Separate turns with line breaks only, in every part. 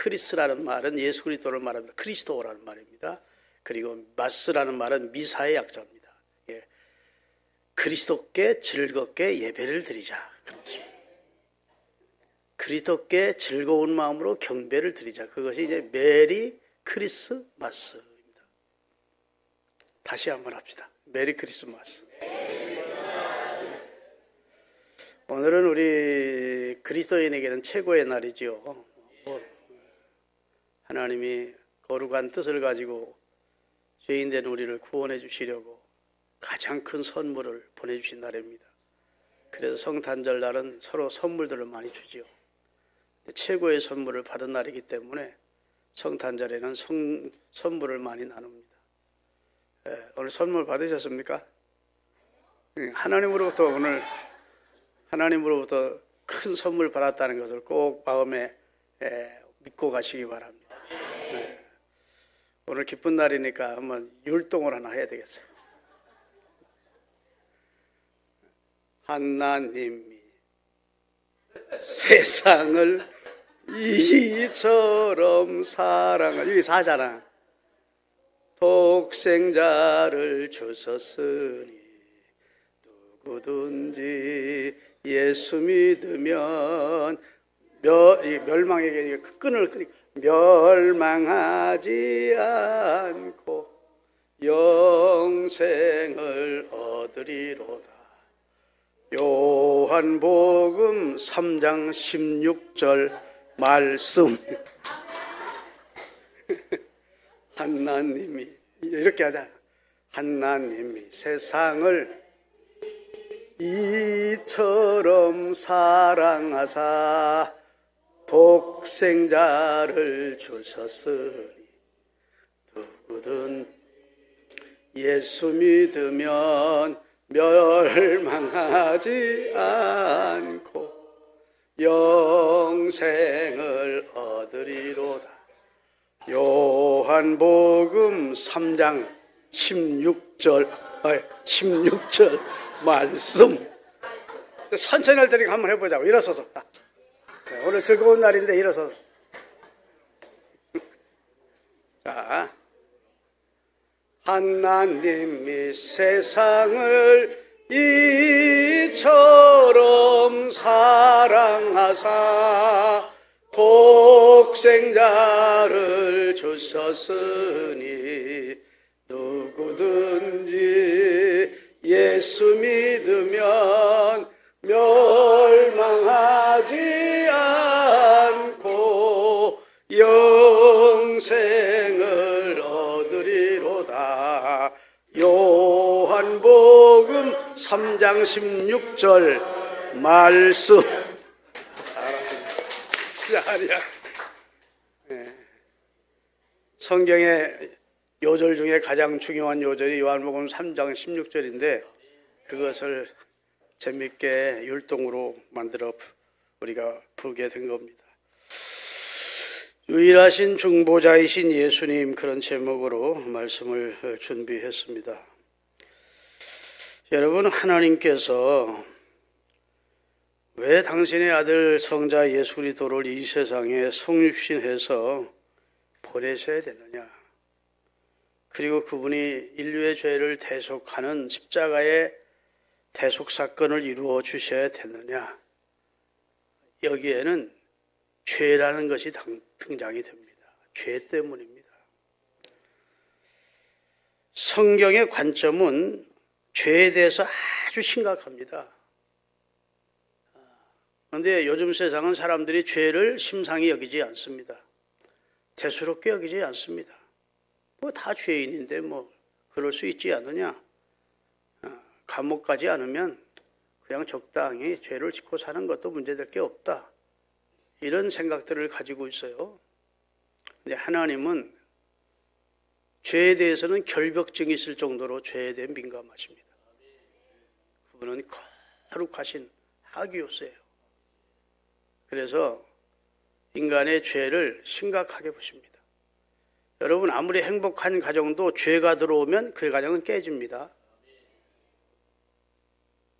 크리스라는 말은 예수 그리스도를 말합니다. 크리스토라는 말입니다. 그리고 마스라는 말은 미사의 약자입니다. 예. 그리스도께 즐겁게 예배를 드리자. 그렇죠. 그리스도께 즐거운 마음으로 경배를 드리자. 그것이 이제 메리 크리스마스입니다. 다시 한번 합시다. 메리 크리스마스. 오늘은 우리 그리스도인에게는 최고의 날이지요. 하나님이 거룩한 뜻을 가지고 죄인된 우리를 구원해 주시려고 가장 큰 선물을 보내주신 날입니다. 그래서 성탄절 날은 서로 선물들을 많이 주지요. 최고의 선물을 받은 날이기 때문에 성탄절에는 선물을 많이 나눕니다. 오늘 선물 받으셨습니까? 하나님으로부터 큰 선물 받았다는 것을 꼭 마음에 믿고 가시기 바랍니다. 오늘 기쁜 날이니까 한번 율동을 하나 해야 되겠어요. 하나님이 세상을 이처럼 사랑하여, 여기 사잖아. 독생자를 주셨으니 누구든지 예수 믿으면 멸망에게 끈을 끊고 멸망하지 않고 영생을 얻으리로다. 요한복음 3장 16절 말씀. 하나님이 이렇게 하자. 하나님이 세상을 이처럼 사랑하사 독생자를 주셨으니 누구든 예수 믿으면 멸망하지 않고 영생을 얻으리로다. 요한복음 3장 16절 말씀. 천천히 할 테니까 한번 해보자고. 일어서서. 오늘 즐거운 날인데 일어서서. 자, 하나님이 세상을 이처럼 사랑하사 독생자를 주셨으니 누구든지 예수 믿으면 멸망하지 않고 영생을 얻으리로다. 요한복음 3장 16절 말씀. 성경의 요절 중에 가장 중요한 요절이 요한복음 3장 16절인데 그것을 재밌게 율동으로 만들어 우리가 부르게 된 겁니다. 유일하신 중보자이신 예수님, 그런 제목으로 말씀을 준비했습니다. 여러분, 하나님께서 왜 당신의 아들 성자 예수 그리스도를 이 세상에 성육신해서 보내셔야 되느냐? 그리고 그분이 인류의 죄를 대속하는 십자가의 대속 사건을 이루어 주셔야 되느냐? 여기에는 죄라는 것이 등장이 됩니다. 죄 때문입니다. 성경의 관점은 죄에 대해서 아주 심각합니다. 그런데 요즘 세상은 사람들이 죄를 심상히 여기지 않습니다. 대수롭게 여기지 않습니다. 뭐 다 죄인인데 뭐 그럴 수 있지 않느냐. 감옥 가지 않으면 그냥 적당히 죄를 짓고 사는 것도 문제될 게 없다. 이런 생각들을 가지고 있어요. 근데 하나님은 죄에 대해서는 결벽증이 있을 정도로 죄에 대해 민감하십니다. 그분은 거룩하신 하기요세요. 그래서 인간의 죄를 심각하게 보십니다. 여러분, 아무리 행복한 가정도 죄가 들어오면 그 가정은 깨집니다.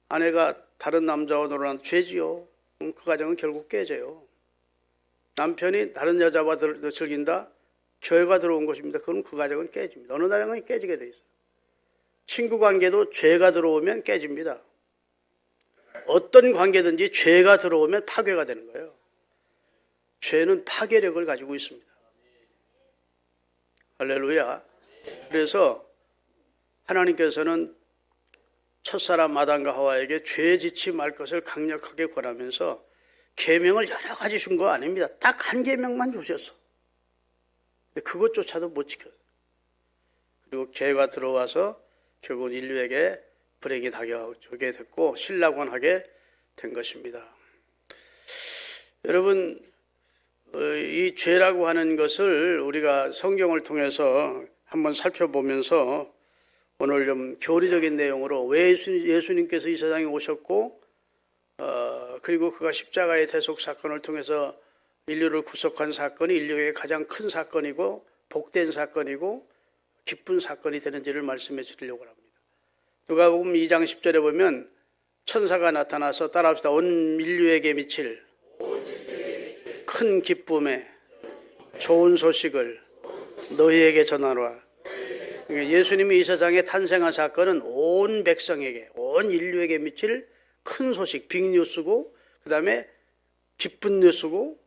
아내가 다른 남자와 놀아난 죄지요. 그 가정은 결국 깨져요. 남편이 다른 여자와 즐긴다? 교회가 들어온 것입니다. 그럼 그 가정은 깨집니다. 어느 나라는 깨지게 돼 있어요. 친구 관계도 죄가 들어오면 깨집니다. 어떤 관계든지 죄가 들어오면 파괴가 되는 거예요. 죄는 파괴력을 가지고 있습니다. 할렐루야. 그래서 하나님께서는 첫사람 아담과 하와에게 죄 짓지 말 것을 강력하게 권하면서 계명을 여러 가지 준 거 아닙니다. 딱 한 계명만 주셨어. 근데 그것조차도 못 지켰어요. 그리고 개가 들어와서 결국 인류에게 불행이 닥쳐오게 됐고 신락원하게 된 것입니다. 여러분, 이 죄라고 하는 것을 우리가 성경을 통해서 한번 살펴보면서 오늘 좀 교리적인 내용으로 왜 예수님께서 이 세상에 오셨고 그리고 그가 십자가의 대속 사건을 통해서 인류를 구속한 사건이 인류의 가장 큰 사건이고 복된 사건이고 기쁜 사건이 되는지를 말씀해 드리려고 합니다. 누가복음 2장 10절에 보면 천사가 나타나서 따라합시다. 온 인류에게 미칠 큰 기쁨의 좋은 소식을 너희에게 전하노라. 예수님이 이 세상에 탄생한 사건은 온 백성에게, 온 인류에게 미칠 큰 소식, 빅뉴스고, 그 다음에 기쁜 뉴스고,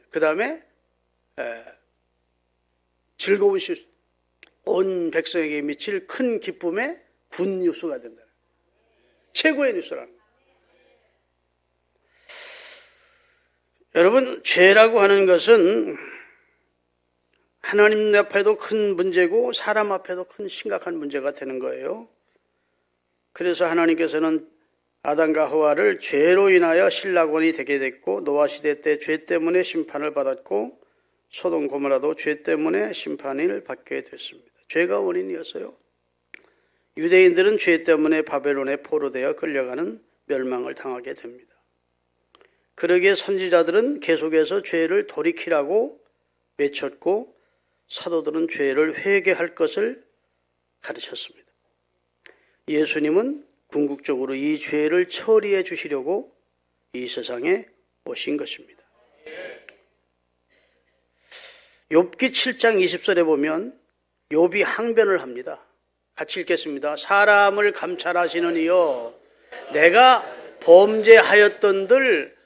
그 다음에 즐거운 뉴스, 온 백성에게 미칠 큰 기쁨의 굿뉴스가 된다. 최고의 뉴스라는 거예요. 여러분, 죄라고 하는 것은 하나님 앞에도 큰 문제고 사람 앞에도 큰 심각한 문제가 되는 거예요. 그래서 하나님께서는 아담과 하와를 죄로 인하여 신락원이 되게 됐고 노아 시대 때 죄 때문에 심판을 받았고 소돔 고모라도 죄 때문에 심판을 받게 됐습니다. 죄가 원인이었어요. 유대인들은 죄 때문에 바벨론에 포로되어 끌려가는 멸망을 당하게 됩니다. 그러기에 선지자들은 계속해서 죄를 돌이키라고 외쳤고 사도들은 죄를 회개할 것을 가르쳤습니다. 예수님은 궁극적으로 이 죄를 처리해 주시려고 이 세상에 오신 것입니다. 욥기 7장 20절에 보면 욥이 항변을 합니다. 같이 읽겠습니다. 사람을 감찰하시는 이여 내가 범죄하였던들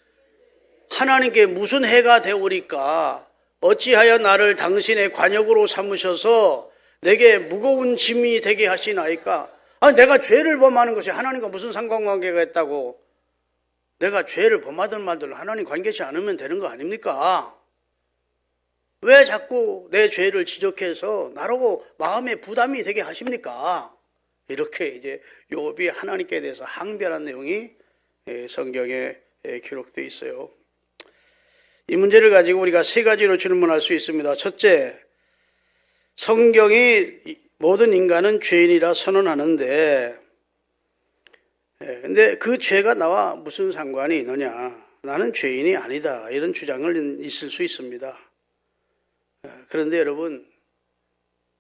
하나님께 무슨 해가 되오리까? 어찌하여 나를 당신의 관역으로 삼으셔서 내게 무거운 짐이 되게 하시나이까? 내가 죄를 범하는 것이 하나님과 무슨 상관관계가 있다고? 내가 죄를 범하든 말든 하나님 관계치 않으면 되는 거 아닙니까? 왜 자꾸 내 죄를 지적해서 나라고 마음에 부담이 되게 하십니까? 이렇게 이제 욥이 하나님께 대해서 항변한 내용이 성경에 기록되어 있어요. 이 문제를 가지고 우리가 세 가지로 질문할 수 있습니다. 첫째, 성경이 모든 인간은 죄인이라 선언하는데 근데 그 죄가 나와 무슨 상관이 있느냐? 나는 죄인이 아니다. 이런 주장을 있을 수 있습니다. 그런데 여러분,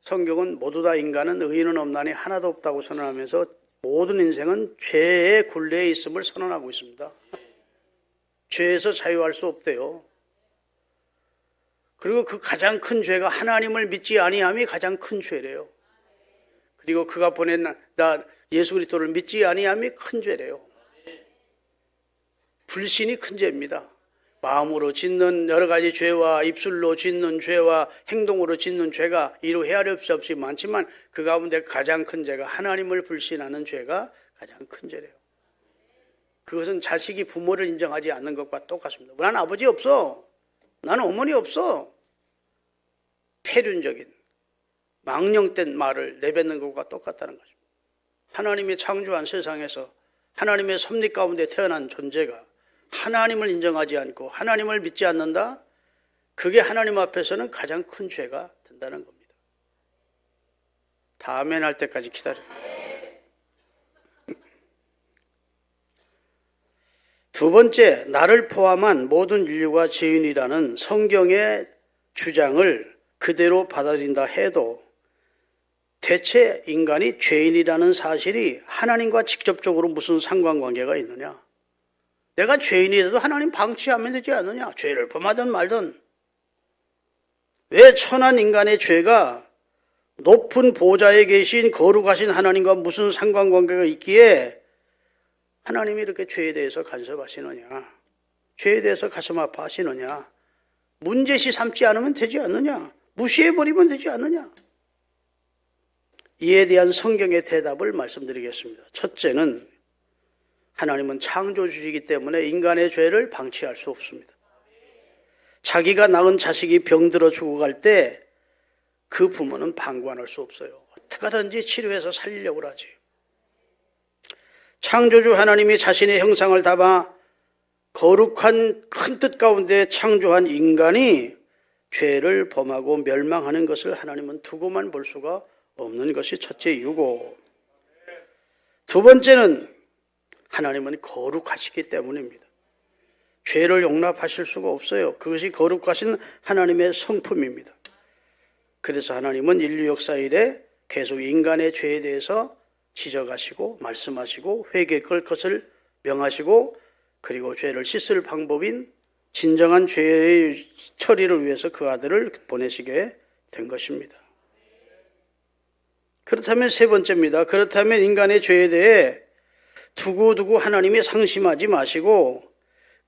성경은 모두 다 인간은 의인은 없나니 하나도 없다고 선언하면서 모든 인생은 죄의 굴레에 있음을 선언하고 있습니다. 죄에서 자유할 수 없대요. 그리고 그 가장 큰 죄가 하나님을 믿지 아니함이 가장 큰 죄래요. 그리고 그가 보낸 나 예수 그리스도를 믿지 아니함이 큰 죄래요. 불신이 큰 죄입니다. 마음으로 짓는 여러 가지 죄와 입술로 짓는 죄와 행동으로 짓는 죄가 이루 헤아릴 수 없이 많지만 그 가운데 가장 큰 죄가 하나님을 불신하는 죄가 가장 큰 죄래요. 그것은 자식이 부모를 인정하지 않는 것과 똑같습니다. 나는 아버지 없어. 나는 어머니 없어. 폐륜적인 망령된 말을 내뱉는 것과 똑같다는 것입니다. 하나님이 창조한 세상에서 하나님의 섭리 가운데 태어난 존재가 하나님을 인정하지 않고 하나님을 믿지 않는다? 그게 하나님 앞에서는 가장 큰 죄가 된다는 겁니다. 다 아멘 할 때까지 기다려요. 두 번째, 나를 포함한 모든 인류가 죄인이라는 성경의 주장을 그대로 받아들인다 해도 대체 인간이 죄인이라는 사실이 하나님과 직접적으로 무슨 상관관계가 있느냐? 내가 죄인이라도 하나님 방치하면 되지 않느냐? 죄를 범하든 말든. 왜 천한 인간의 죄가 높은 보좌에 계신 거룩하신 하나님과 무슨 상관관계가 있기에 하나님이 이렇게 죄에 대해서 간섭하시느냐? 죄에 대해서 가슴 아파하시느냐? 문제시 삼지 않으면 되지 않느냐? 무시해버리면 되지 않느냐? 이에 대한 성경의 대답을 말씀드리겠습니다. 첫째는 하나님은 창조주이기 때문에 인간의 죄를 방치할 수 없습니다. 자기가 낳은 자식이 병들어 죽어갈 때 그 부모는 방관할 수 없어요. 어떻게 하든지 치료해서 살리려고 하지. 창조주 하나님이 자신의 형상을 담아 거룩한 큰 뜻 가운데 창조한 인간이 죄를 범하고 멸망하는 것을 하나님은 두고만 볼 수가 없는 것이 첫째 이유고, 두 번째는 하나님은 거룩하시기 때문입니다. 죄를 용납하실 수가 없어요. 그것이 거룩하신 하나님의 성품입니다. 그래서 하나님은 인류 역사 이래 계속 인간의 죄에 대해서 지적하시고 말씀하시고 회개할 것을 명하시고, 그리고 죄를 씻을 방법인 진정한 죄의 처리를 위해서 그 아들을 보내시게 된 것입니다. 그렇다면 세 번째입니다. 그렇다면 인간의 죄에 대해 두고두고 하나님이 상심하지 마시고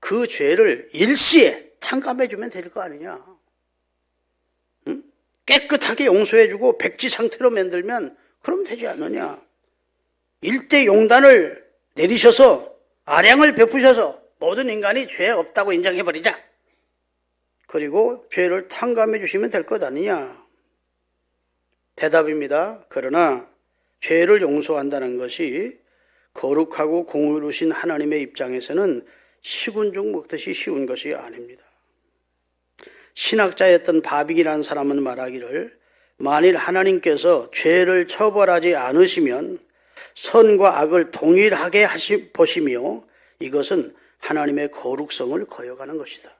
그 죄를 일시에 탕감해 주면 될 거 아니냐? 응? 깨끗하게 용서해주고 백지 상태로 만들면 그럼 되지 않느냐? 일대 용단을 내리셔서 아량을 베푸셔서 모든 인간이 죄 없다고 인정해버리자. 그리고 죄를 탕감해 주시면 될 것 아니냐? 대답입니다. 그러나 죄를 용서한다는 것이 거룩하고 공의로우신 하나님의 입장에서는 식은죽 먹듯이 쉬운 것이 아닙니다. 신학자였던 바빅이라는 사람은 말하기를, 만일 하나님께서 죄를 처벌하지 않으시면 선과 악을 동일하게 보시며 이것은 하나님의 거룩성을 거역하는 것이다.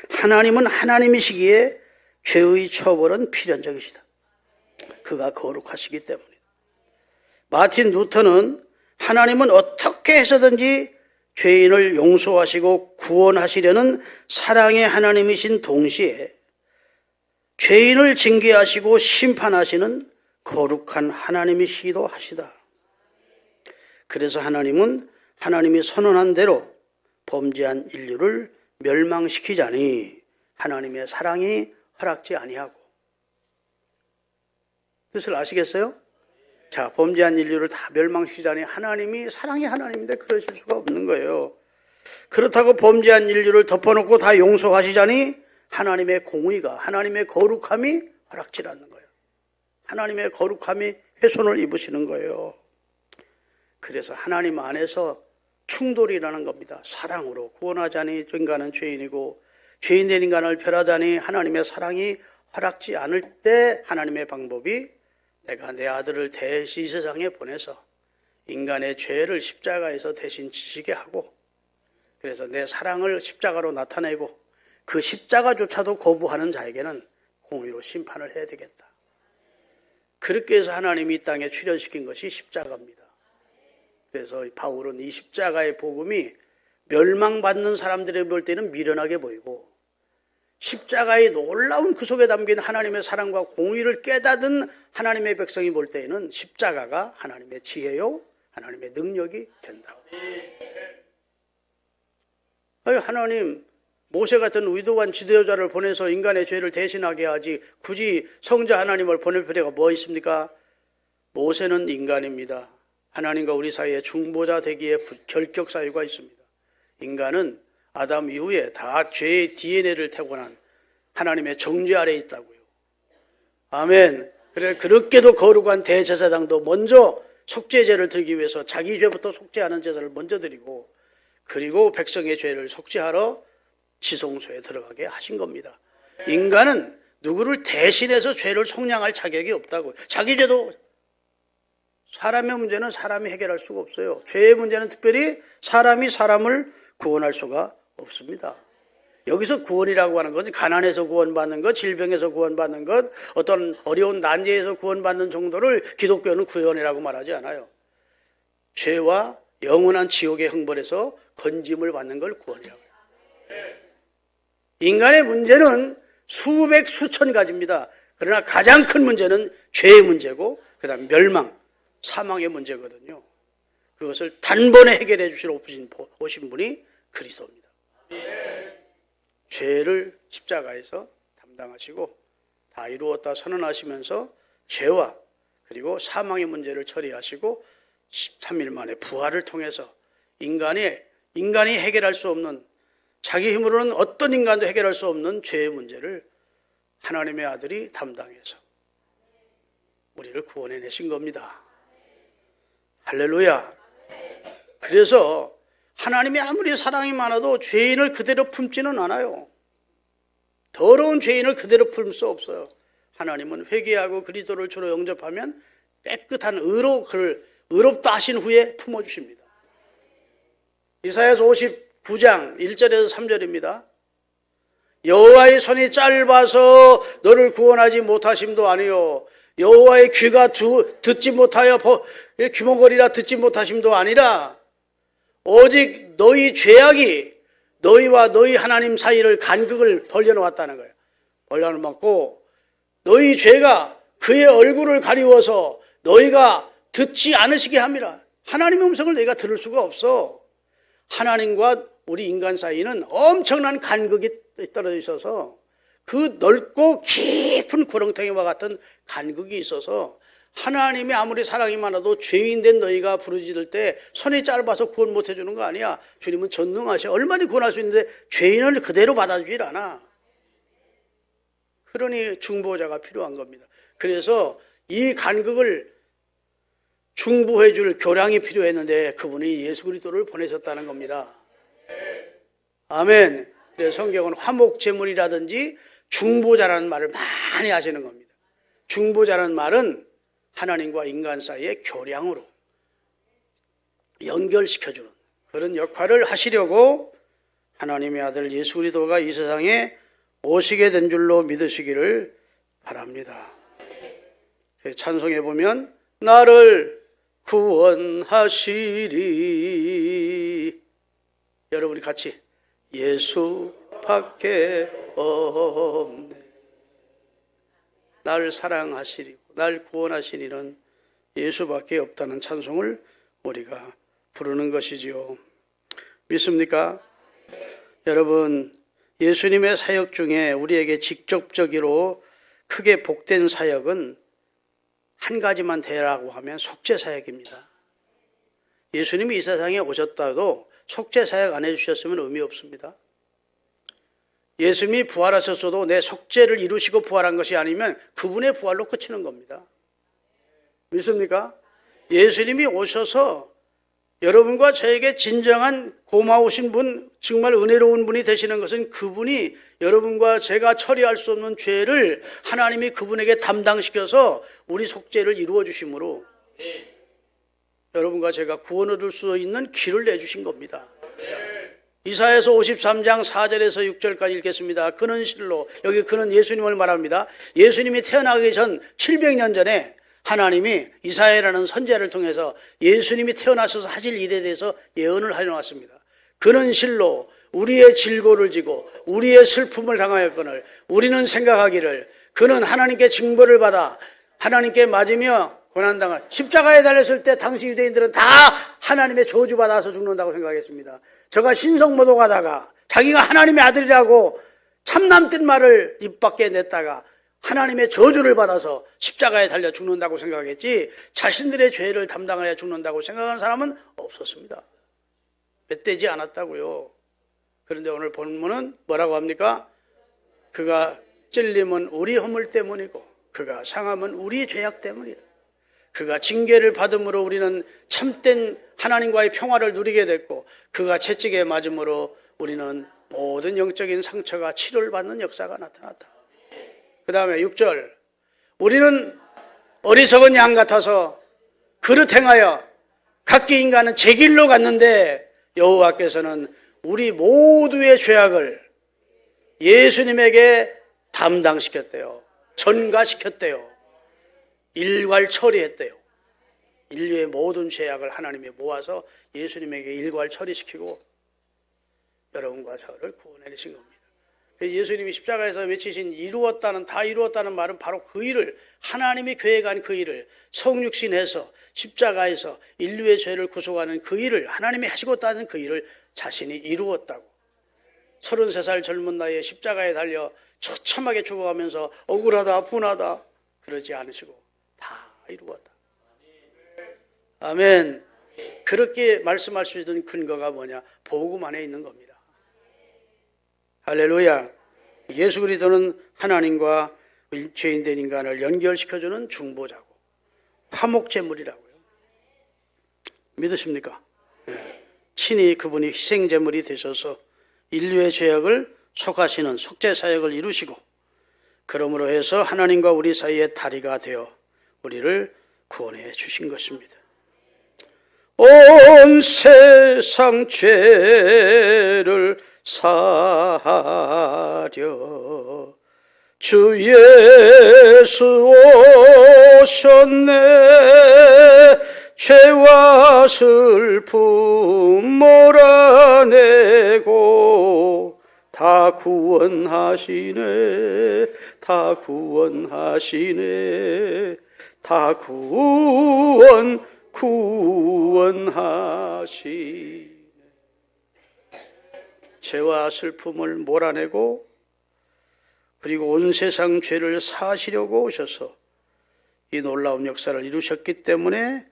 하나님은 하나님이시기에 죄의 처벌은 필연적이시다. 그가 거룩하시기 때문이다. 마틴 루터는 하나님은 어떻게 해서든지 죄인을 용서하시고 구원하시려는 사랑의 하나님이신 동시에 죄인을 징계하시고 심판하시는 거룩한 하나님이시기도 하시다. 그래서 하나님은 하나님이 선언한 대로 범죄한 인류를 멸망시키자니 하나님의 사랑이 허락지 아니하고. 뜻을 아시겠어요? 자, 범죄한 인류를 다 멸망시키자니 하나님이 사랑이 하나님인데 그러실 수가 없는 거예요. 그렇다고 범죄한 인류를 덮어놓고 다 용서하시자니 하나님의 공의가, 하나님의 거룩함이 허락지 않는 거예요. 하나님의 거룩함이 훼손을 입으시는 거예요. 그래서 하나님 안에서 충돌이라는 겁니다. 사랑으로 구원하자니 인간은 죄인이고 죄인된 인간을 멸하자니 하나님의 사랑이 허락지 않을 때 하나님의 방법이 내가 내 아들을 대신 이 세상에 보내서 인간의 죄를 십자가에서 대신 지시게 하고, 그래서 내 사랑을 십자가로 나타내고 그 십자가조차도 거부하는 자에게는 공의로 심판을 해야 되겠다. 그렇게 해서 하나님이 이 땅에 출현시킨 것이 십자가입니다. 그래서 바울은 이 십자가의 복음이 멸망받는 사람들이 볼 때는 미련하게 보이고, 십자가의 놀라운 그 속에 담긴 하나님의 사랑과 공의를 깨닫은 하나님의 백성이 볼 때에는 십자가가 하나님의 지혜요, 하나님의 능력이 된다고. 하나님, 모세 같은 위대한 지도자를 보내서 인간의 죄를 대신하게 하지 굳이 성자 하나님을 보낼 필요가 뭐 있습니까? 모세는 인간입니다. 하나님과 우리 사이에 중보자 되기에 결격 사유가 있습니다. 인간은 아담 이후에 다 죄의 DNA를 태고난 하나님의 정죄 아래에 있다고요. 아멘. 그래, 그렇게도 거룩한 대제사장도 먼저 속죄제를 드리기 위해서 자기 죄부터 속죄하는 제사를 먼저 드리고, 그리고 백성의 죄를 속죄하러 지성소에 들어가게 하신 겁니다. 인간은 누구를 대신해서 죄를 속량할 자격이 없다고요. 자기 죄도, 사람의 문제는 사람이 해결할 수가 없어요. 죄의 문제는 특별히 사람이 사람을 구원할 수가 없습니다. 여기서 구원이라고 하는 것은 가난에서 구원받는 것, 질병에서 구원받는 것, 어떤 어려운 난제에서 구원받는 정도를 기독교는 구원이라고 말하지 않아요. 죄와 영원한 지옥의 형벌에서 건짐을 받는 걸 구원이라고 해요. 인간의 문제는 수백 수천 가지입니다. 그러나 가장 큰 문제는 죄의 문제고 그다음 멸망, 사망의 문제거든요. 그것을 단번에 해결해 오신 분이 그리스도입니다. 죄를 십자가에서 담당하시고 다 이루었다 선언하시면서 죄와 그리고 사망의 문제를 처리하시고 13일 만에 부활을 통해서 인간이 해결할 수 없는, 자기 힘으로는 어떤 인간도 해결할 수 없는 죄의 문제를 하나님의 아들이 담당해서 우리를 구원해내신 겁니다. 할렐루야. 그래서 하나님이 아무리 사랑이 많아도 죄인을 그대로 품지는 않아요. 더러운 죄인을 그대로 품을 수 없어요. 하나님은 회개하고 그리스도를 주로 영접하면 깨끗한 그를 의롭다 하신 후에 품어주십니다. 이사야서 59장 1절에서 3절입니다. 여호와의 손이 짧아서 너를 구원하지 못하심도 아니요 여호와의 귀가 듣지 못하여 귀머거리라 듣지 못하심도 아니라 오직 너희 죄악이 너희와 너희 하나님 사이를 간극을 벌려놓았다는 거예요. 벌려놓고 너희 죄가 그의 얼굴을 가리워서 너희가 듣지 않으시게 함이라. 하나님의 음성을 너희가 들을 수가 없어. 하나님과 우리 인간 사이는 엄청난 간극이 떨어져 있어서 그 넓고 깊은 구렁텅이와 같은 간극이 있어서 하나님이 아무리 사랑이 많아도 죄인 된 너희가 부르짖을 때 손이 짧아서 구원 못 해주는 거 아니야. 주님은 전능하셔. 얼마든지 구원할 수 있는데 죄인을 그대로 받아주질 않아. 그러니 중보자가 필요한 겁니다. 그래서 이 간극을 중보해 줄 교량이 필요했는데 그분이 예수 그리스도를 보내셨다는 겁니다. 아멘. 그래서 성경은 화목제물이라든지 중보자라는 말을 많이 하시는 겁니다. 중보자라는 말은 하나님과 인간 사이의 교량으로 연결시켜주는 그런 역할을 하시려고 하나님의 아들 예수 그리스도가 이 세상에 오시게 된 줄로 믿으시기를 바랍니다. 찬송에 보면 나를 구원하시리, 여러분이 같이 예수밖에 없네, 날 사랑하시리고 날 구원하시리는 예수밖에 없다는 찬송을 우리가 부르는 것이지요. 믿습니까? 여러분, 예수님의 사역 중에 우리에게 직접적으로 크게 복된 사역은 한 가지만 되라고 하면 속죄 사역입니다. 예수님이 이 세상에 오셨다도 속죄 사역 안 해주셨으면 의미 없습니다. 예수님이 부활하셨어도 내 속죄를 이루시고 부활한 것이 아니면 그분의 부활로 그치는 겁니다. 믿습니까? 예수님이 오셔서 여러분과 저에게 진정한 고마우신 분, 정말 은혜로운 분이 되시는 것은 그분이 여러분과 제가 처리할 수 없는 죄를 하나님이 그분에게 담당시켜서 우리 속죄를 이루어 주심으로 여러분과 제가 구원 얻을 수 있는 길을 내주신 겁니다. 이사야서 53장 4절에서 6절까지 읽겠습니다. 그는 실로, 여기 그는 예수님을 말합니다. 예수님이 태어나기 전 700년 전에 하나님이 이사야라는 선지자를 통해서 예수님이 태어나셔서 하실 일에 대해서 예언을 해놓았습니다. 그는 실로 우리의 질고를 지고 우리의 슬픔을 당하였거늘 우리는 생각하기를 그는 하나님께 징벌을 받아 하나님께 맞으며 고난당할, 십자가에 달렸을 때 당시 유대인들은 다 하나님의 저주받아서 죽는다고 생각했습니다. 저가 신성모독하다가 자기가 하나님의 아들이라고 참남된 말을 입 밖에 냈다가 하나님의 저주를 받아서 십자가에 달려 죽는다고 생각했지 자신들의 죄를 담당하여 죽는다고 생각하는 사람은 없었습니다. 멧되지 않았다고요. 그런데 오늘 본문은 뭐라고 합니까? 그가 찔림은 우리 허물 때문이고 그가 상함은 우리 죄악 때문이다. 그가 징계를 받음으로 우리는 참된 하나님과의 평화를 누리게 됐고 그가 채찍에 맞음으로 우리는 모든 영적인 상처가 치료를 받는 역사가 나타났다. 그 다음에 6절, 우리는 어리석은 양 같아서 그릇 행하여 각기 인간은 제 길로 갔는데 여호와께서는 우리 모두의 죄악을 예수님에게 담당시켰대요. 전가시켰대요. 일괄 처리했대요. 인류의 모든 죄악을 하나님이 모아서 예수님에게 일괄 처리시키고 여러분과 저를 구원해내신 겁니다. 예수님이 십자가에서 외치신 다 이루었다는 말은 바로 그 일을, 하나님이 계획한 그 일을 성육신해서 십자가에서 인류의 죄를 구속하는 그 일을, 하나님이 하시겠다는 그 일을 자신이 이루었다고. 33살 젊은 나이에 십자가에 달려 처참하게 죽어가면서 억울하다 분하다 그러지 않으시고 다 이루었다. 아멘. 그렇게 말씀할 수 있는 근거가 뭐냐? 복음 안에 있는 겁니다. 할렐루야. 예수 그리스도는 하나님과 죄인된 인간을 연결시켜주는 중보자고 화목제물이라고요. 믿으십니까? 친히 그분이 희생제물이 되셔서 인류의 죄악을 속하시는 속죄사역을 이루시고, 그러므로 해서 하나님과 우리 사이의 다리가 되어 우리를 구원해 주신 것입니다. 온 세상 죄를 사하려 주 예수 오셨네. 죄와 슬픔 몰아내고 다 구원하시네. 다 구원하시네. 다 구원하시네. 죄와 슬픔을 몰아내고 그리고 온 세상 죄를 사하시려고 오셔서 이 놀라운 역사를 이루셨기 때문에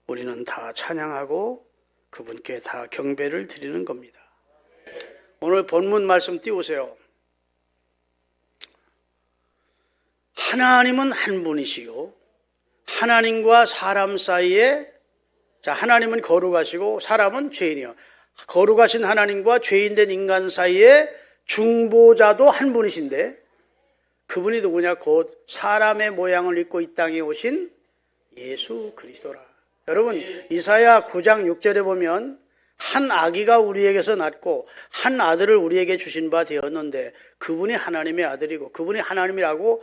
우리는 다 찬양하고 그분께 다 경배를 드리는 겁니다. 오늘 본문 말씀 띄우세요. 하나님은 한 분이시요 하나님과 사람 사이에, 하나님은 거룩하시고 사람은 죄인이요, 거룩하신 하나님과 죄인된 인간 사이에 중보자도 한 분이신데, 그분이 누구냐? 곧 사람의 모양을 입고 이 땅에 오신 예수 그리스도라. 여러분, 이사야 9장 6절에 보면 한 아기가 우리에게서 낳고 한 아들을 우리에게 주신 바 되었는데, 그분이 하나님의 아들이고 그분이 하나님이라고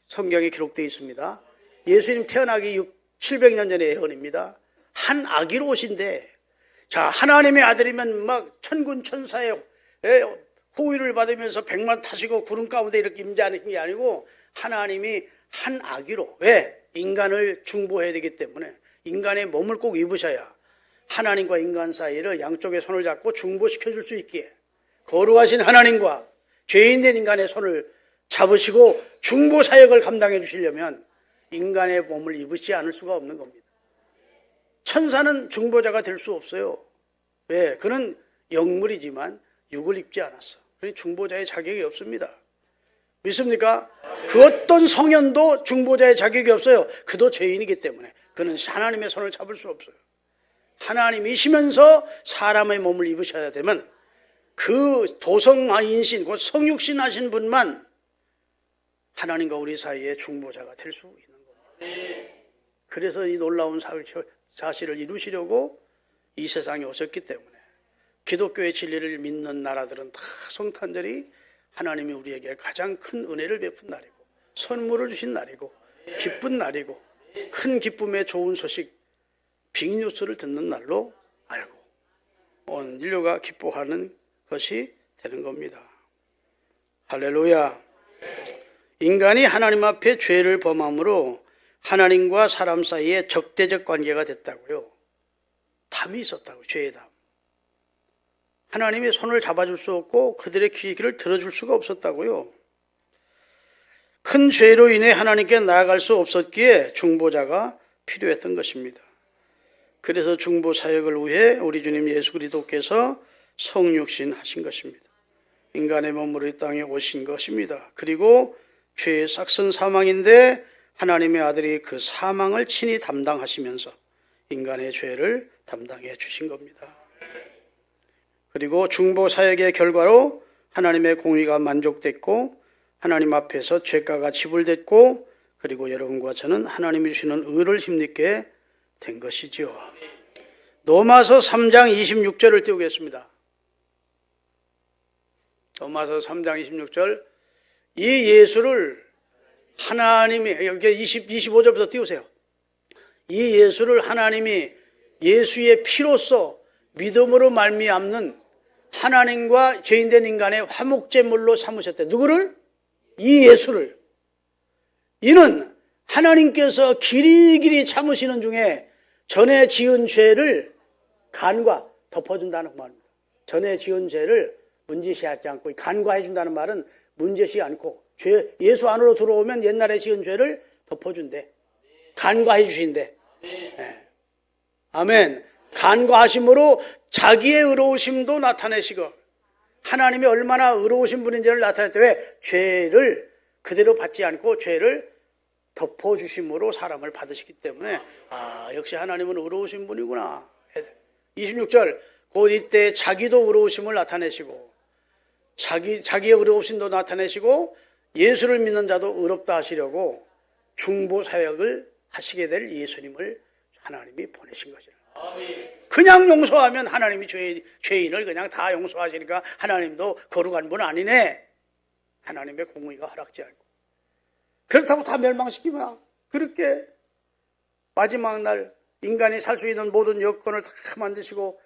성경에 기록되어 있습니다. 예수님 태어나기 700년 전의 예언입니다. 한 아기로 오신대. 자, 하나님의 아들이면 막 천군 천사의 호의를 받으면서 백만 타시고 구름 가운데 이렇게 임재하는 게 아니고, 하나님이 한 아기로, 왜? 인간을 중보해야 되기 때문에 인간의 몸을 꼭 입으셔야 하나님과 인간 사이를 양쪽에 손을 잡고 중보시켜 줄 수 있기에, 거룩하신 하나님과 죄인된 인간의 손을 잡으시고 중보 사역을 감당해 주시려면 인간의 몸을 입으시지 않을 수가 없는 겁니다. 천사는 중보자가 될 수 없어요. 왜? 그는 영물이지만 육을 입지 않았어. 그러니 중보자의 자격이 없습니다. 믿습니까? 그 어떤 성현도 중보자의 자격이 없어요. 그도 죄인이기 때문에 그는 하나님의 손을 잡을 수 없어요. 하나님이시면서 사람의 몸을 입으셔야 되면 그 도성인신, 그 성육신 하신 분만 하나님과 우리 사이에 중보자가 될 수 있는 겁니다. 그래서 이 놀라운 사실을 이루시려고 이 세상에 오셨기 때문에 기독교의 진리를 믿는 나라들은 다 성탄절이 하나님이 우리에게 가장 큰 은혜를 베푼 날이고 선물을 주신 날이고 기쁜 날이고 큰 기쁨의 좋은 소식, 빅뉴스를 듣는 날로 알고 온 인류가 기뻐하는 것이 되는 겁니다. 할렐루야. 인간이 하나님 앞에 죄를 범함으로 하나님과 사람 사이에 적대적 관계가 됐다고요. 담이 있었다고, 죄의 담. 하나님이 손을 잡아줄 수 없고 그들의 귀를 들어줄 수가 없었다고요. 큰 죄로 인해 하나님께 나아갈 수 없었기에 중보자가 필요했던 것입니다. 그래서 중보 사역을 위해 우리 주님 예수 그리스도께서 성육신 하신 것입니다. 인간의 몸으로 이 땅에 오신 것입니다. 그리고 죄의 싹슨 사망인데 하나님의 아들이 그 사망을 친히 담당하시면서 인간의 죄를 담당해 주신 겁니다. 그리고 중보 사역의 결과로 하나님의 공의가 만족됐고 하나님 앞에서 죄가가 지불됐고 그리고 여러분과 저는 하나님이 주시는 의를 힘입게 된 것이죠. 로마서 3장 26절을 띄우겠습니다. 로마서 3장 26절. 이 예수를 하나님이, 여기 25절부터 띄우세요. 이 예수를 하나님이 예수의 피로써 믿음으로 말미암는 하나님과 죄인된 인간의 화목제물로 삼으셨대. 누구를? 이 예수를. 이는 하나님께서 길이길이 참으시는 중에 전에 지은 죄를 간과 덮어준다는 말입니다. 전에 지은 죄를 문제시하지 않고, 간과해준다는 말은 문제시 않고 예수 안으로 들어오면 옛날에 지은 죄를 덮어준대. 간과해 주신대. 네. 아멘. 간과하심으로 자기의 의로우심도 나타내시고, 하나님이 얼마나 의로우신 분인지를 나타낼 때, 왜? 죄를 그대로 받지 않고 죄를 덮어주심으로 사람을 받으시기 때문에, 역시 하나님은 의로우신 분이구나. 26절, 곧 이때 자기도 의로우심을 나타내시고, 자기의 의로우심도 나타내시고, 예수를 믿는 자도 의롭다 하시려고 중보 사역을 하시게 될 예수님을 하나님이 보내신 것이라. 그냥 용서하면 하나님이 죄인을 그냥 다 용서하시니까 하나님도 거룩한 분 아니네. 하나님의 공의가 허락지 않고. 그렇다고 다 멸망시키면, 그렇게 마지막 날 인간이 살 수 있는 모든 여건을 다 만드시고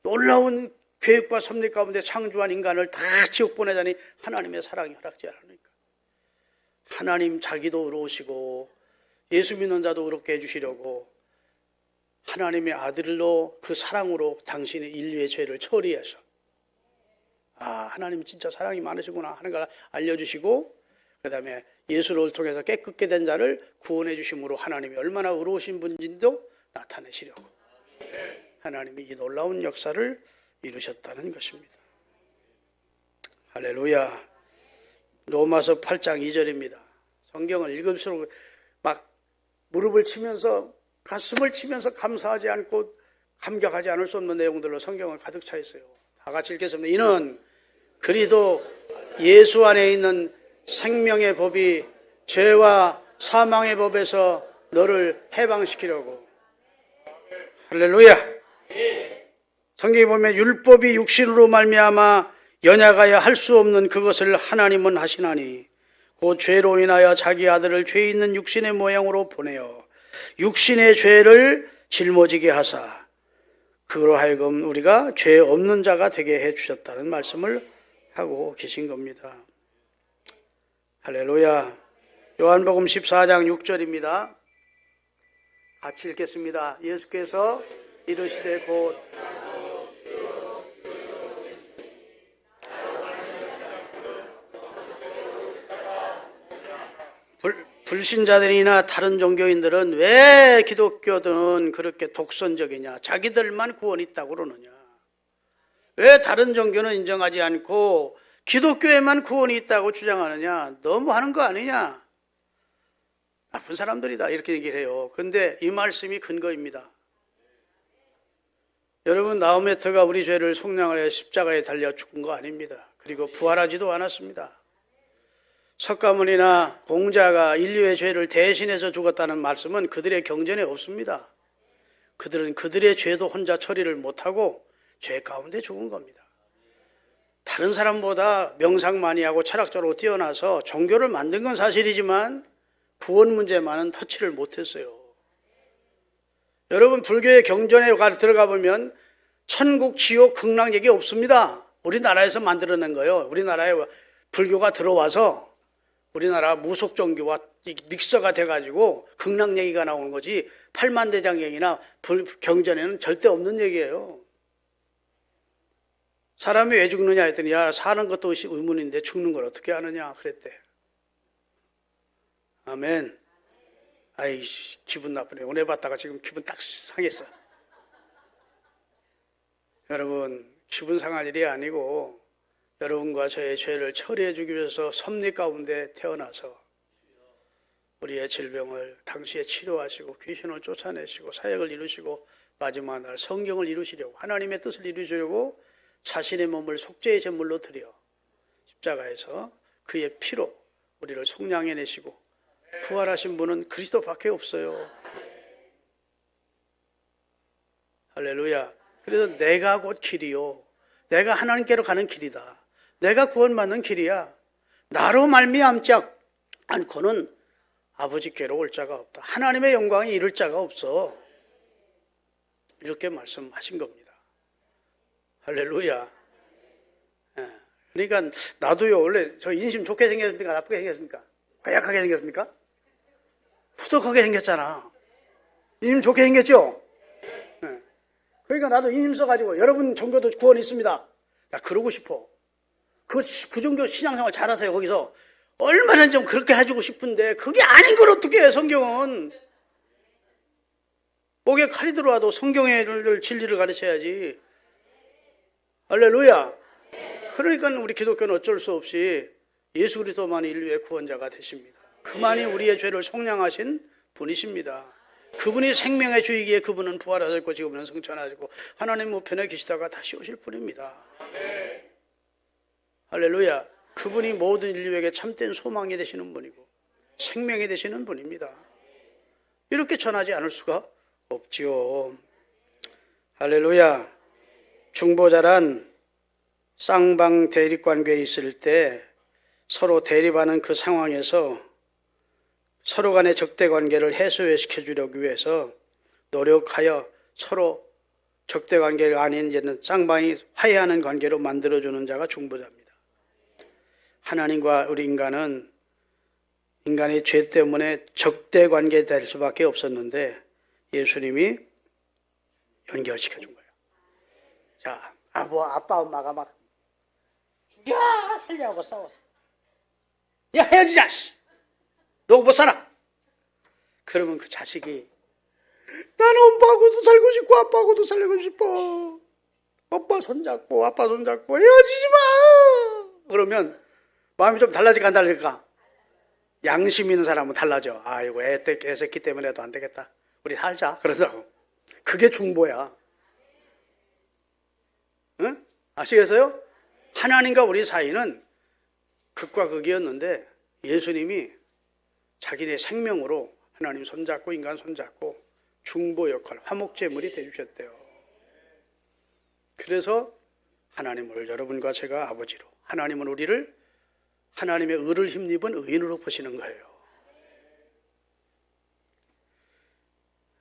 놀라운 계획과 섭리 가운데 창조한 인간을 다 지옥 보내자니 하나님의 사랑이 허락지 않으니까. 하나님 자기도 의로우시고 예수 믿는 자도 의롭게 해주시려고 하나님의 아들로 그 사랑으로 당신의 인류의 죄를 처리해서, 하나님 진짜 사랑이 많으시구나 하는 걸 알려주시고, 그 다음에 예수를 통해서 깨끗게 된 자를 구원해 주심으로 하나님이 얼마나 의로우신 분인지도 나타내시려고 하나님이 이 놀라운 역사를 이루셨다는 것입니다. 할렐루야. 로마서 8장 2절입니다. 성경을 읽을수록 막 무릎을 치면서, 가슴을 치면서 감사하지 않고 감격하지 않을 수 없는 내용들로 성경을 가득 차 있어요. 다 같이 읽겠습니다. 이는 그리스도 예수 안에 있는 생명의 법이 죄와 사망의 법에서 너를 해방시키려고. 할렐루야. 성경에 보면 율법이 육신으로 말미암아 연약하여 할 수 없는 그것을 하나님은 하시나니 곧 죄로 인하여 자기 아들을 죄 있는 육신의 모양으로 보내어 육신의 죄를 짊어지게 하사 그로 하여금 우리가 죄 없는 자가 되게 해주셨다는 말씀을 하고 계신 겁니다. 할렐루야. 요한복음 14장 6절입니다. 같이 읽겠습니다. 예수께서 이르시되 곧 불신자들이나 다른 종교인들은 왜 기독교든 그렇게 독선적이냐, 자기들만 구원이 있다고 그러느냐, 왜 다른 종교는 인정하지 않고 기독교에만 구원이 있다고 주장하느냐, 너무하는 거 아니냐, 나쁜 사람들이다, 이렇게 얘기를 해요. 그런데 이 말씀이 근거입니다. 여러분, 나우메트가 우리 죄를 속량하여 십자가에 달려 죽은 거 아닙니다. 그리고 부활하지도 않았습니다. 석가모니나 공자가 인류의 죄를 대신해서 죽었다는 말씀은 그들의 경전에 없습니다. 그들은 그들의 죄도 혼자 처리를 못하고 죄 가운데 죽은 겁니다. 다른 사람보다 명상 많이 하고 철학적으로 뛰어나서 종교를 만든 건 사실이지만 구원 문제만은 터치를 못했어요. 여러분, 불교의 경전에 들어가 보면 천국, 지옥, 극락 얘기 없습니다. 우리나라에서 만들어낸 거예요. 우리나라에 불교가 들어와서 우리나라 무속 종교와 믹서가 돼가지고 극락 얘기가 나오는 거지, 팔만대장경이나 경전에는 절대 없는 얘기예요. 사람이 왜 죽느냐 했더니, 야, 사는 것도 의문인데 죽는 걸 어떻게 아느냐 그랬대. 아멘. 아이, 기분 나쁘네. 오늘 봤다가 지금 기분 딱 상했어. 여러분, 기분 상할 일이 아니고 여러분과 저의 죄를 처리해 주기 위해서 섭리 가운데 태어나서 우리의 질병을 당시에 치료하시고 귀신을 쫓아내시고 사역을 이루시고 마지막 날 성경을 이루시려고, 하나님의 뜻을 이루시려고 자신의 몸을 속죄의 제물로 드려 십자가에서 그의 피로 우리를 속량해내시고 부활하신 분은 그리스도밖에 없어요. 할렐루야. 그래서 내가 곧 길이요, 내가 하나님께로 가는 길이다, 내가 구원받는 길이야, 나로 말미암지 않고는 아버지께로 올 자가 없다, 하나님의 영광에 이를 자가 없어, 이렇게 말씀하신 겁니다. 할렐루야. 예. 그러니까 나도요, 원래 저 인심 좋게 생겼습니까? 나쁘게 생겼습니까? 고약하게 생겼습니까? 후덕하게 생겼잖아. 인심 좋게 생겼죠? 예. 그러니까 나도 인심 써가지고 여러분 종교도 구원 있습니다. 나 그러고 싶어. 그 종교 신앙생활 잘하세요. 거기서 얼마나 좀 그렇게 해주고 싶은데 그게 아닌 걸 어떻게 해. 성경은 목에 칼이 들어와도 성경의 진리를 가르쳐야지. 할렐루야. 그러니까 우리 기독교는 어쩔 수 없이 예수 그리스도만이 인류의 구원자가 되십니다. 그만이 우리의 죄를 속량하신 분이십니다. 그분이 생명의 주이기에 그분은 부활하셨고 지금은 승천하시고 하나님 우편에 계시다가 다시 오실 분입니다. 할렐루야. 그분이 모든 인류에게 참된 소망이 되시는 분이고 생명이 되시는 분입니다. 이렇게 전하지 않을 수가 없지요. 할렐루야. 중보자란 쌍방 대립관계에 있을 때 서로 대립하는 그 상황에서 서로 간의 적대관계를 해소시켜 주려기 위해서 노력하여 서로 적대관계가 아닌 이제는 쌍방이 화해하는 관계로 만들어주는 자가 중보자입니다. 하나님과 우리 인간은 인간의 죄 때문에 적대관계 될 수밖에 없었는데 예수님이 연결시켜 준 거예요. 자, 아빠 엄마가 막 야 살려하고 싸웠어. 야 헤어지자. 너 못 살아. 그러면 그 자식이 나는 엄마하고도 살고 싶고 아빠하고도 살고 싶어. 아빠 손잡고 헤어지지 마. 그러면 마음이 좀 달라질까 안 달라질까? 양심 있는 사람은 달라져. 아이고 애새끼 때문에도 안 되겠다. 우리 살자. 그러더라고. 그게 중보야. 응? 아시겠어요? 하나님과 우리 사이는 극과 극이었는데 예수님이 자기네 생명으로 하나님 손잡고 인간 손잡고 중보 역할, 화목제물이 되주셨대요. 그래서 하나님을 여러분과 제가 아버지로, 하나님은 우리를 하나님의 의를 힘입은 의인으로 보시는 거예요.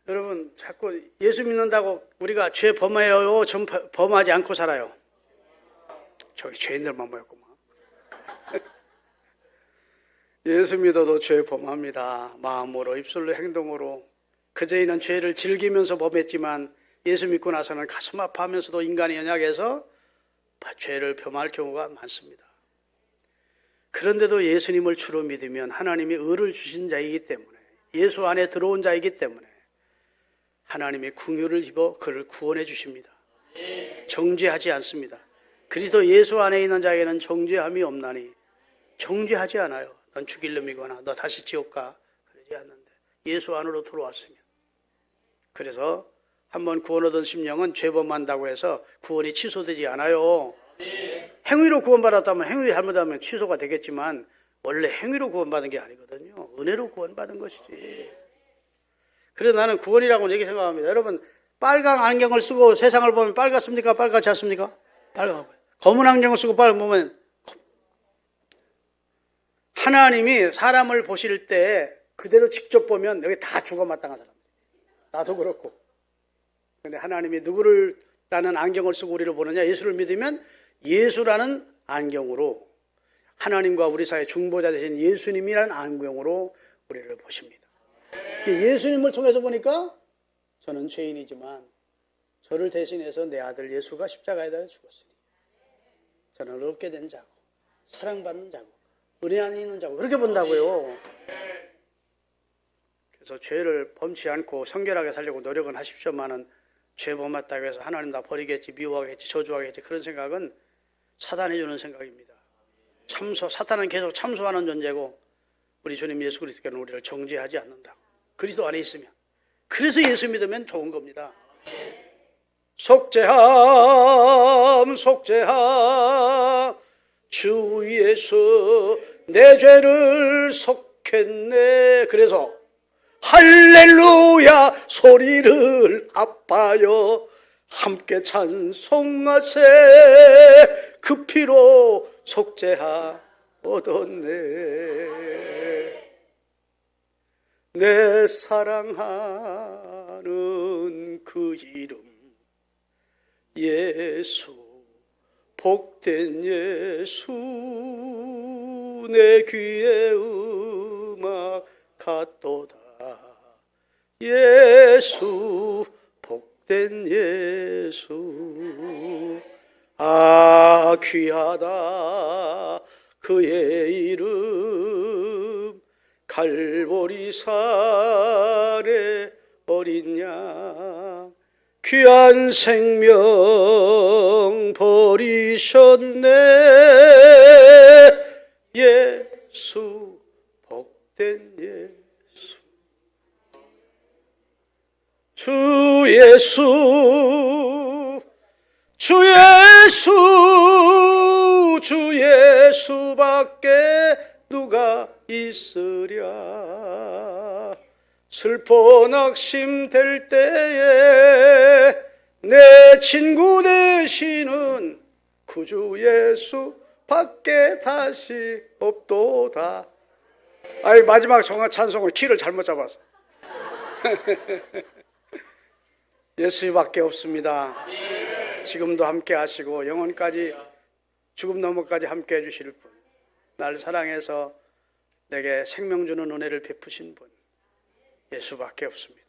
여러분 자꾸 예수 믿는다고 우리가 죄 범해요? 범하지 않고 살아요? 저기 죄인들만 모였구만. 예수 믿어도 죄 범합니다. 마음으로, 입술로, 행동으로. 그제는 죄를 즐기면서 범했지만 예수 믿고 나서는 가슴 아파하면서도 인간이 연약해서 죄를 범할 경우가 많습니다. 그런데도 예수님을 주로 믿으면 하나님이 의를 주신 자이기 때문에, 예수 안에 들어온 자이기 때문에 하나님의 긍휼을 입어 그를 구원해 주십니다. 정죄하지 않습니다. 그리스도 예수 안에 있는 자에게는 정죄함이 없나니, 정죄하지 않아요. 넌 죽일 놈이거나 너 다시 지옥 가, 그러지 않는데 예수 안으로 들어왔으면. 그래서 한번 구원 얻은 심령은 죄 범한다고 해서 구원이 취소되지 않아요. 행위로 구원받았다면 행위 잘못하면 취소가 되겠지만 원래 행위로 구원받은 게 아니거든요. 은혜로 구원받은 것이지. 그래서 나는 구원이라고 이렇게 생각합니다. 여러분 빨간 안경을 쓰고 세상을 보면 빨갛습니까? 빨갛지 않습니까? 빨갛고. 검은 안경을 쓰고 보면 하나님이 사람을 보실 때 그대로 직접 보면 여기 다 죽어 마땅한 사람. 나도 그렇고. 그런데 하나님이 누구를 라는 안경을 쓰고 우리를 보느냐? 예수를 믿으면 예수라는 안경으로, 하나님과 우리 사이의 중보자 되신 예수님이라는 안경으로 우리를 보십니다. 예수님을 통해서 보니까 저는 죄인이지만 저를 대신해서 내 아들 예수가 십자가에 달려 죽었으니 저는 얻게 된 자고 사랑받는 자고 은혜 안에 있는 자고 그렇게 본다고요. 그래서 죄를 범치 않고 성결하게 살려고 노력은 하십시오만은 죄 범했다고 해서 하나님 나 버리겠지, 미워하겠지, 저주하겠지, 그런 생각은 사단이 주는 생각입니다. 사탄은 계속 참소하는 존재고 우리 주님 예수 그리스도께는 우리를 정죄하지 않는다고. 그리스도 안에 있으면. 그래서 예수 믿으면 좋은 겁니다. 속죄함 주 예수 내 죄를 속했네. 그래서 할렐루야 소리를 아파요 함께 찬송하세. 그 피로 속죄하 얻었네. 내 사랑하는 그 이름 예수 복된 예수 내 귀에 음악 같도다. 예수 복된 예수 아 귀하다 그의 이름 갈보리산의 어린 양 귀한 생명 버리셨네. 예수 복된 예수 주 예수 주 예수 주 예수밖에 누가 있으랴. 슬퍼 낙심될 때에 내 친구 되시는 구주 예수밖에 다시 없도다. 아이 마지막 찬송을 키를 잘못 잡았어. 예수밖에 없습니다. 지금도 함께 하시고 영원까지 죽음 너머까지 함께 해주실 분, 날 사랑해서 내게 생명 주는 은혜를 베푸신 분 예수밖에 없습니다.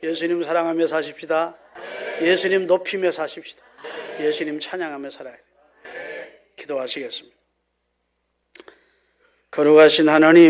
예수님 사랑하며 사십시다. 예수님 높이며 사십시다. 예수님 찬양하며 살아야 돼요. 기도하시겠습니다. 거룩하신 하나님,